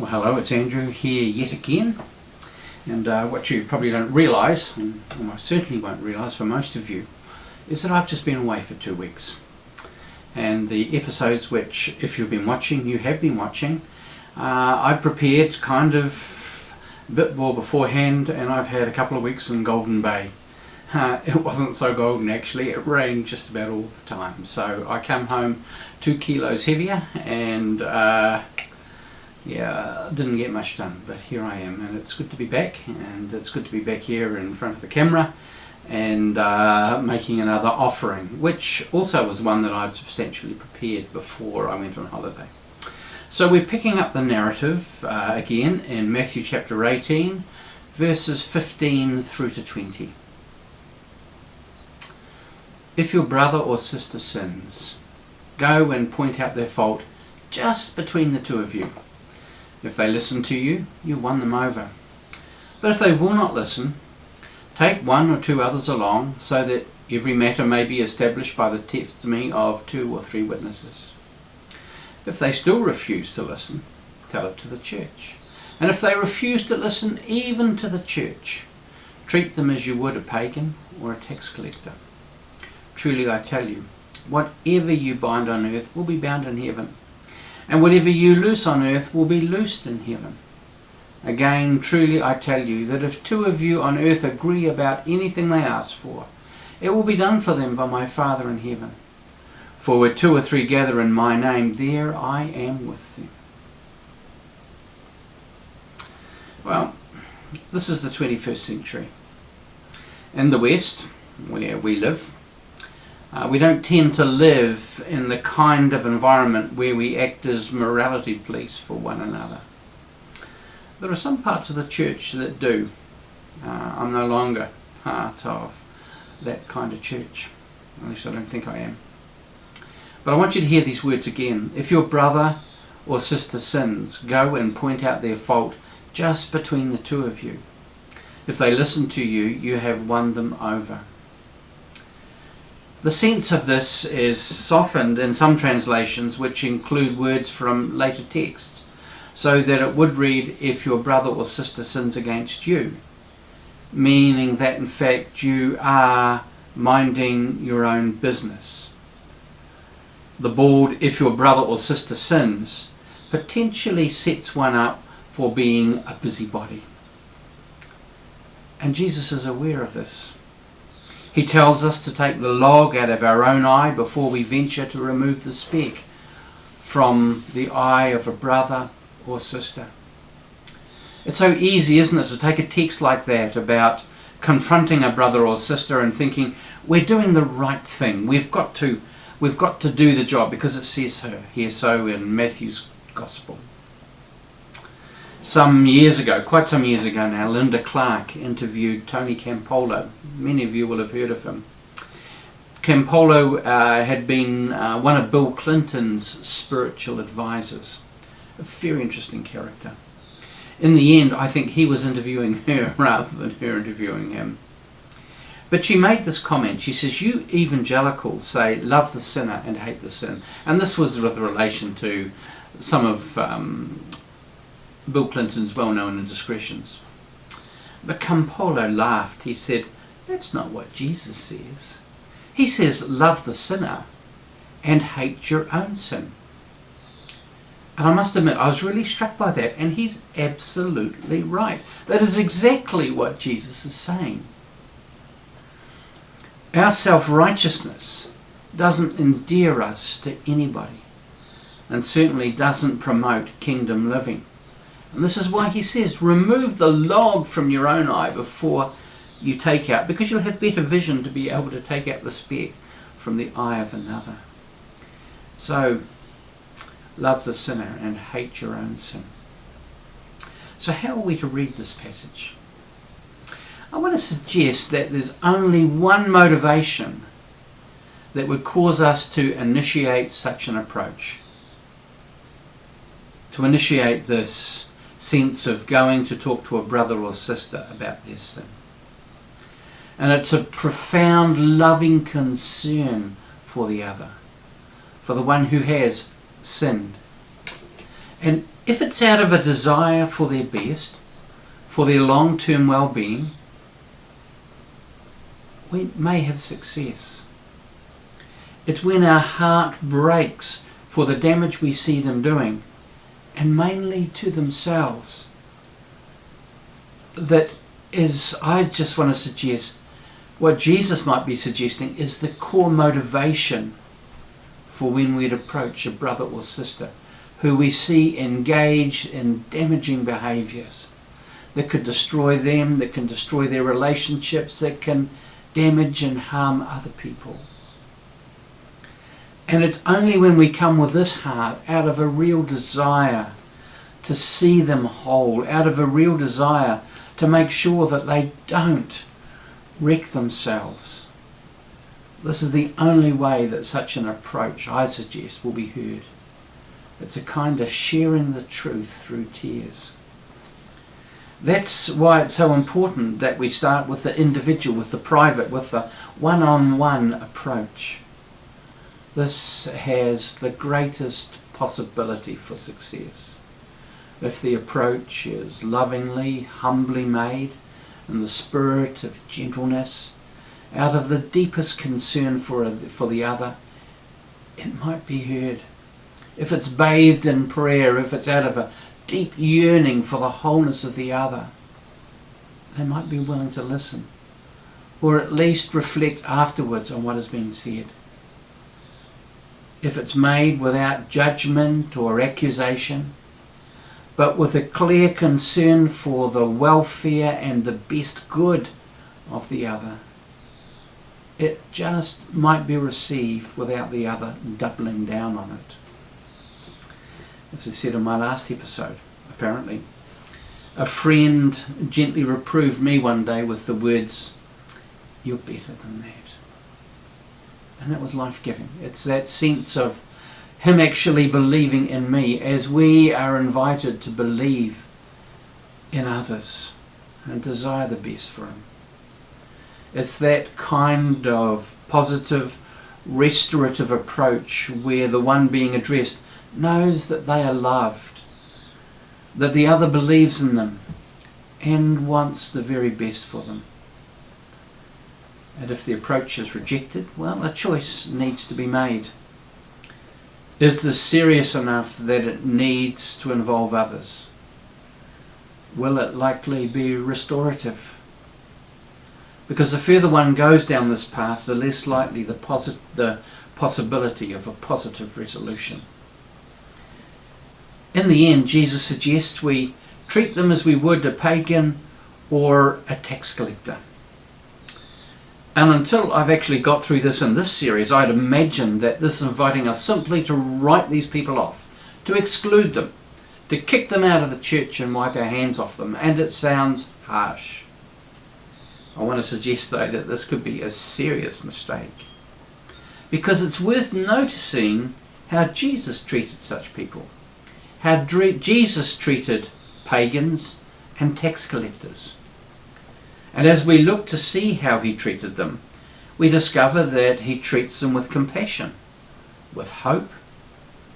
Well, hello, it's Andrew here yet again, and what you probably don't realise, and almost certainly won't realise for most of you, is that I've just been away for 2 weeks. And the episodes which, if you've been watching, you have been watching, I prepared kind of a bit more beforehand, and I've had a couple of weeks in Golden Bay. It wasn't so golden actually, it rained just about all the time. So I come home 2 kilos heavier and didn't get much done, but here I am, and it's good to be back, and it's good to be back here in front of the camera and making another offering, which also was one that I'd substantially prepared before I went on holiday. So we're picking up the narrative again in Matthew chapter 18, verses 15 through to 20. If your brother or sister sins, go and point out their fault just between the two of you. If they listen to you, you've won them over. But if they will not listen, take 1 or 2 others along, so that every matter may be established by the testimony of 2 or 3 witnesses. If they still refuse to listen, tell it to the church. And if they refuse to listen even to the church, treat them as you would a pagan or a tax collector. Truly I tell you, whatever you bind on earth will be bound in heaven, and whatever you loose on earth will be loosed in heaven. Again, truly I tell you that if 2 of you on earth agree about anything they ask for, it will be done for them by my Father in heaven. For where 2 or 3 gather in my name, there I am with them. Well, this is the 21st century. In the West, where we live, we don't tend to live in the kind of environment where we act as morality police for one another. There are some parts of the church that do. I'm no longer part of that kind of church. At least I don't think I am. But I want you to hear these words again. If your brother or sister sins, go and point out their fault just between the 2 of you. If they listen to you, you have won them over. The sense of this is softened in some translations, which include words from later texts, so that it would read, if your brother or sister sins against you, meaning that in fact you are minding your own business. The bold, if your brother or sister sins, potentially sets one up for being a busybody. And Jesus is aware of this. He tells us to take the log out of our own eye before we venture to remove the speck from the eye of a brother or sister. It's so easy, isn't it, to take a text like that about confronting a brother or sister and thinking, we're doing the right thing. We've got to do the job because it says here so in Matthew's Gospel. Quite some years ago now, Linda Clark interviewed Tony Campolo. Many of you will have heard of him. Campolo had been one of Bill Clinton's spiritual advisors. A very interesting character. In the end, I think he was interviewing her rather than her interviewing him. But she made this comment. She says, you evangelicals say love the sinner and hate the sin. And this was with relation to some of Bill Clinton's well-known indiscretions. But Campolo laughed. He said, that's not what Jesus says. He says, love the sinner and hate your own sin. And I must admit, I was really struck by that, and he's absolutely right. That is exactly what Jesus is saying. Our self-righteousness doesn't endear us to anybody, and certainly doesn't promote kingdom living. And this is why he says, remove the log from your own eye before you take out, because you'll have better vision to be able to take out the speck from the eye of another. So, love the sinner and hate your own sin. So how are we to read this passage? I want to suggest that there's only one motivation that would cause us to initiate such an approach. To initiate this sense of going to talk to a brother or sister about their sin. And it's a profound loving concern for the other, for the one who has sinned. And If it's out of a desire for their best, for their long-term well-being, we may have success. It's when our heart breaks for the damage we see them doing, and mainly to themselves, that is, I just want to suggest, what Jesus might be suggesting is the core motivation for when we'd approach a brother or sister who we see engaged in damaging behaviours that could destroy them, that can destroy their relationships, that can damage and harm other people. And it's only when we come with this heart out of a real desire to see them whole, out of a real desire to make sure that they don't wreck themselves. This is the only way that such an approach, I suggest, will be heard. It's a kind of sharing the truth through tears. That's why it's so important that we start with the individual, with the private, with the one-on-one approach. This has the greatest possibility for success. If the approach is lovingly, humbly made, in the spirit of gentleness, out of the deepest concern for the other, it might be heard. If it's bathed in prayer, if it's out of a deep yearning for the wholeness of the other, they might be willing to listen, or at least reflect afterwards on what has been said. If it's made without judgment or accusation, but with a clear concern for the welfare and the best good of the other, it just might be received without the other doubling down on it. As I said in my last episode, apparently, a friend gently reproved me one day with the words, "You're better than that." And that was life-giving. It's that sense of him actually believing in me as we are invited to believe in others and desire the best for him. It's that kind of positive, restorative approach where the one being addressed knows that they are loved, that the other believes in them and wants the very best for them. And if the approach is rejected, well, a choice needs to be made. Is this serious enough that it needs to involve others? Will it likely be restorative? Because the further one goes down this path, the less likely the possibility of a positive resolution. In the end, Jesus suggests we treat them as we would a pagan or a tax collector. And until I've actually got through this in this series, I'd imagined that this is inviting us simply to write these people off, to exclude them, to kick them out of the church and wipe our hands off them, and it sounds harsh. I want to suggest, though, that this could be a serious mistake, because it's worth noticing how Jesus treated such people, how Jesus treated pagans and tax collectors. And as we look to see how he treated them, we discover that he treats them with compassion, with hope,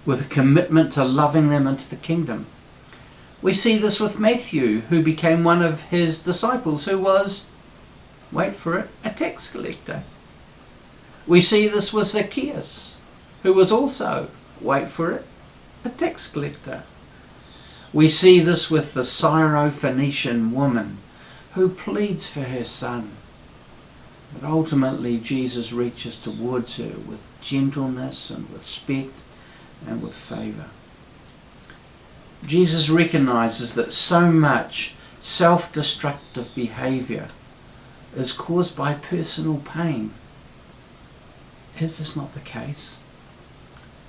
with a commitment to loving them into the kingdom. We see this with Matthew, who became one of his disciples, who was, wait for it, a tax collector. We see this with Zacchaeus, who was also, wait for it, a tax collector. We see this with the Syro-Phoenician woman, who pleads for her son. But ultimately Jesus reaches towards her with gentleness and with respect and with favour. Jesus recognises that so much self-destructive behaviour is caused by personal pain. Is this not the case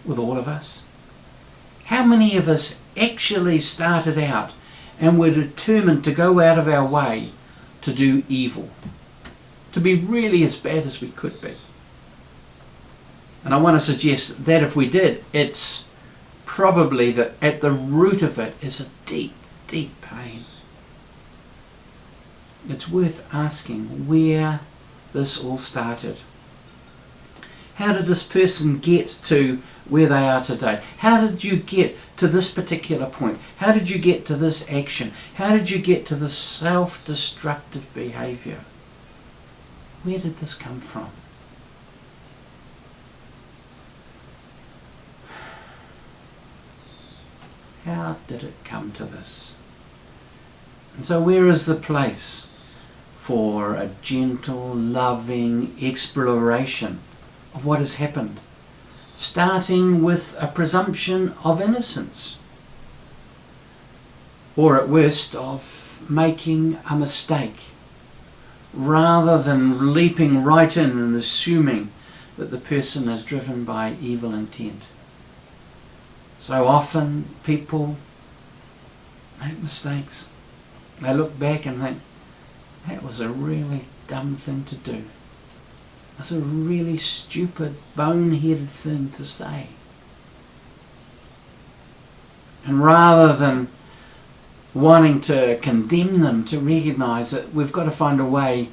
with all of us? How many of us actually started out and were determined to go out of our way to do evil, to be really as bad as we could be? And I want to suggest that if we did, it's probably that at the root of it is a deep, deep pain. It's worth asking where this all started. How did this person get to where they are today? How did you get to this particular point? How did you get to this action? How did you get to this self-destructive behaviour? Where did this come from? How did it come to this? And so where is the place for a gentle, loving exploration of what has happened, starting with a presumption of innocence, or at worst of making a mistake, rather than leaping right in and assuming that the person is driven by evil intent. So often people make mistakes. They look back and think, that was a really dumb thing to do. That's a really stupid, boneheaded thing to say. And rather than wanting to condemn them, to recognise that we've got to find a way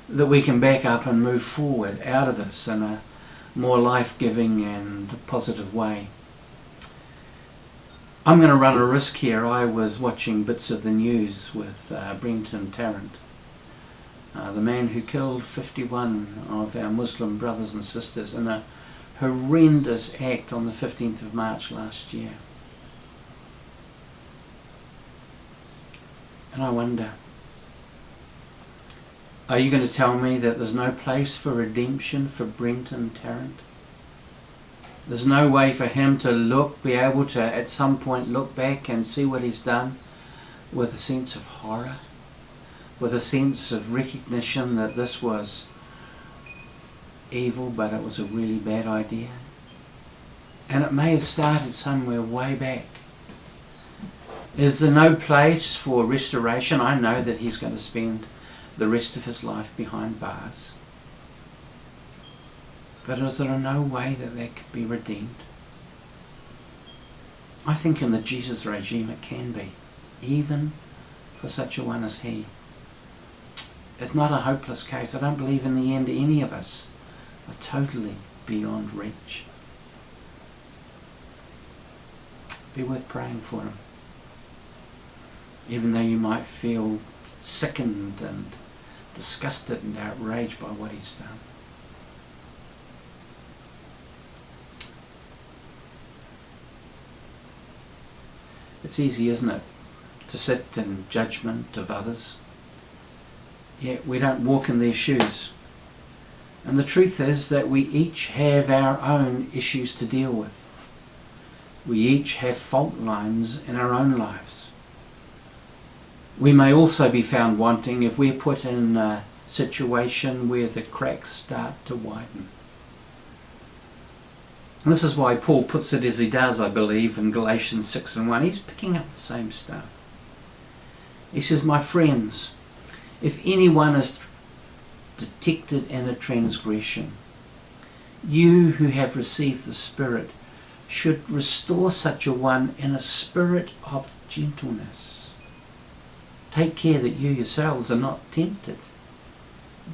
that we can back up and move forward out of this in a more life-giving and positive way. I'm going to run a risk here. I was watching bits of the news with Brenton Tarrant, the man who killed 51 of our Muslim brothers and sisters in a horrendous act on the 15th of March last year. And I wonder, are you going to tell me that there's no place for redemption for Brenton Tarrant? There's no way for him to be able to at some point look back and see what he's done with a sense of horror, with a sense of recognition that this was evil, but it was a really bad idea. And it may have started somewhere way back. Is there no place for restoration? I know that he's going to spend the rest of his life behind bars. But is there no way that that could be redeemed? I think in the Jesus regime it can be, even for such a one as he. It's not a hopeless case. I don't believe in the end any of us are totally beyond reach. Be worth praying for him. Even though you might feel sickened and disgusted and outraged by what he's done. It's easy, isn't it, to sit in judgment of others, yet we don't walk in their shoes. And the truth is that we each have our own issues to deal with. We each have fault lines in our own lives. We may also be found wanting if we're put in a situation where the cracks start to widen. And this is why Paul puts it as he does, I believe, in Galatians 6:1. He's picking up the same stuff. He says, my friends, if anyone is detected in a transgression, you who have received the Spirit should restore such a one in a spirit of gentleness. Take care that you yourselves are not tempted.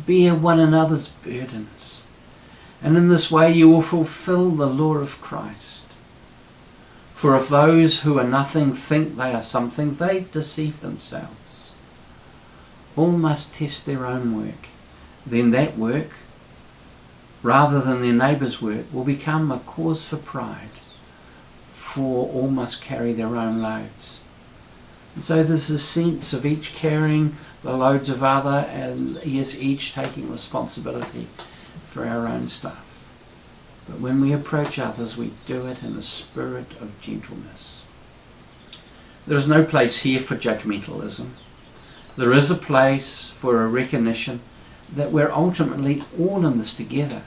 Bear one another's burdens. And in this way you will fulfill the law of Christ. For if those who are nothing think they are something, they deceive themselves. All must test their own work. Then that work, rather than their neighbour's work, will become a cause for pride. For all must carry their own loads. And so there's a sense of each carrying the loads of other, and yes, each taking responsibility for our own stuff. But when we approach others, we do it in a spirit of gentleness. There is no place here for judgmentalism. There is a place for a recognition that we're ultimately all in this together,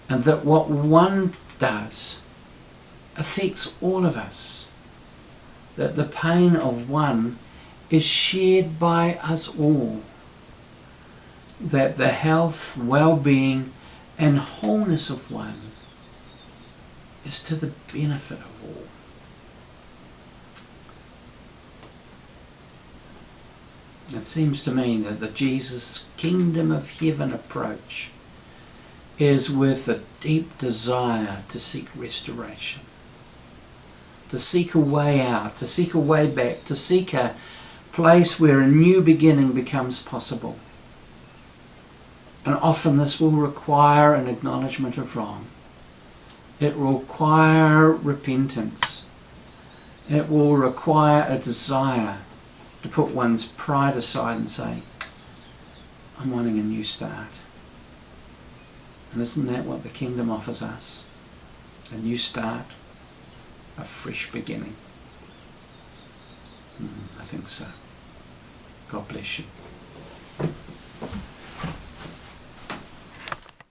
and that what one does affects all of us, that the pain of one is shared by us all, that the health, well-being and wholeness of one is to the benefit of all. It seems to me that the Jesus kingdom of heaven approach is with a deep desire to seek restoration, to seek a way out, to seek a way back, to seek a place where a new beginning becomes possible. And often this will require an acknowledgement of wrong. It will require repentance. It will require a desire to put one's pride aside and say, I'm wanting a new start. And isn't that what the kingdom offers us? A new start, a fresh beginning. I think so. God bless you.